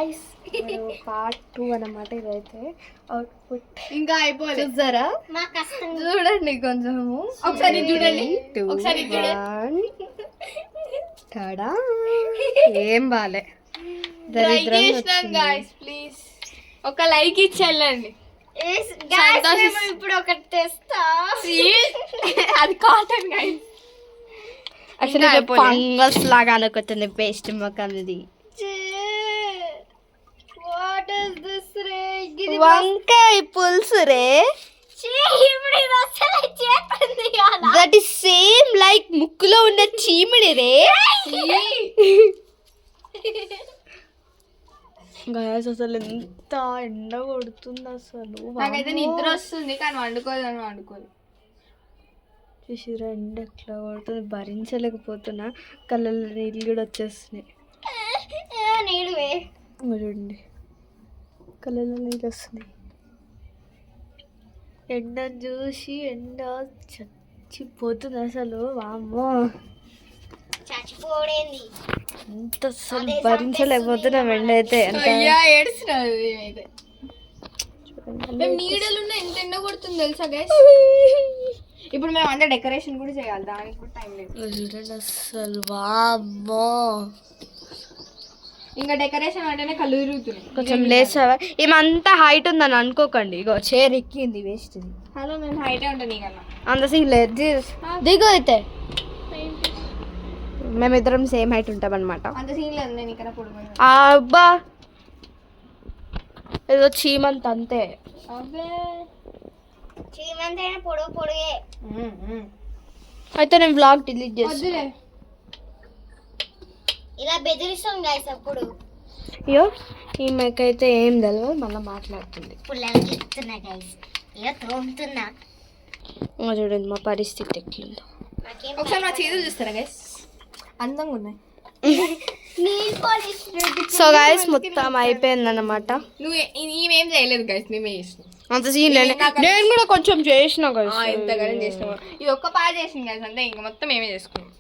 guys part 2 అన్నమాట ఇదైతే output ఇంకా అయిపోలేదు చూసారా చూడండి కొంచెము ఒకసారి చూడండి ఒకసారి టడా ఏం బాలే దరిద్రం గాయ్స్ ప్లీజ్ ఒక లైక్ ఇచ్చి వెళ్ళండి ఇప్పుడు ఒకటి తెస్తా అది కాటన్ గైస్ యాక్చువల్లీ ఫంగస్ లాగా అనుకుంటుంది పేస్ట్ మొక్కం ఇది వాట్ ఇస్ దిస్ రే వంకాయ పులుసు రే దట్ ఇస్ సేమ్ లైక్ ముక్కులో ఉన్న చీమిడి రే గాయస్ అసలు ఎంత ఎండ కొడుతుంది అసలు నాకైతే నిద్ర వస్తుంది కానీ వండుకోదు చూసిరా ఎండ ఎట్లా కొడుతుంది భరించలేకపోతున్నా కళ్ళల్లో నీళ్ళు కూడా వచ్చేస్తున్నాయి చూడండి కళ్ళల్లో నీళ్ళు వస్తున్నాయి ఎండ చూసి ఎండ చచ్చిపోతుంది అసలు వామ్మో ఎంత అసలు భరించలేకపోతున్నాం ఎండ అయితే నీడలున్న ఎంత ఎండ కొడుతుంది తెలుసా గైస్ ఇప్పుడు మేము అంతా డెకరేషన్ కూడా చేయాలి దానికి కూడా టైం లేదు చూడండి అసలు వామ్మో ఇంకా డెకరేషన్ అంటేనే కళ్ళు తిరుగుతున్నాయి కొంచెం లేచావా ఏమంతా హైట్ ఉందని అనుకోకండి ఇగో చైర్ ఎక్కింది వేస్ట్ హలో నేను హైటే ఉంటాను నీకన్నా అంత సీన్ లేదు దిగు అయితే మేమిద్దరం సేమ్ హైట్ ఉంటాం అనమాట అంత సీన్ లేదు నేను ఇక్కడ పొడుగు అబ్బా ఏదో చీమంత అంతే పొడుగే అయితే నేను వ్లాగ్ డిలీట్ చేసి ఇలా బెదిరిస్తాం గైస్ అప్పుడు అయ్యో ఈమెకైతే ఏం తెలియదు మళ్ళీ మాట్లాడుతుంది చూడండి మా పరిస్థితి ఎట్లుందో ఒకసారి మా చేతులు చూస్తారా గైస్ అందంగా ఉన్నాయి సో గైస్ మొత్తం అయిపోయింది అన్నమాట నువ్వు ఏమేం చేయలేదు గైస్ మేమే చేసినాం అంత సీన్ నేను కూడా కొంచెం చేసిన ఎంతగానో చేసినాము ఇది ఒక్క పాట చేసింది గైస్ అంతే ఇంకా మొత్తం మేమే చేసుకున్నాం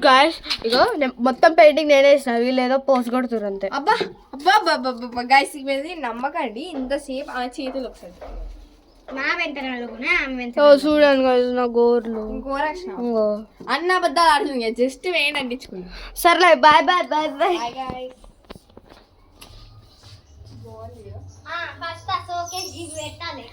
గాయస్ ఇగో మొత్తం పెయింటింగ్ నేనే వేసిన వీళ్ళు ఏదో పోస్ట్ కొడుతున్నారు అంతే అబ్బా అబ్బా అబ్బా గైస్ మీద నమ్మకండి ఇంతసేపు ఆ చేతులు ఒకసారి చూడండి గాయస్ నా గోర్లు అన్న అబద్ధాలు ఆడుతుంది జస్ట్ వేయండి అంటించుకుంది సర్లే bye bye bye bye first పెట్టాలి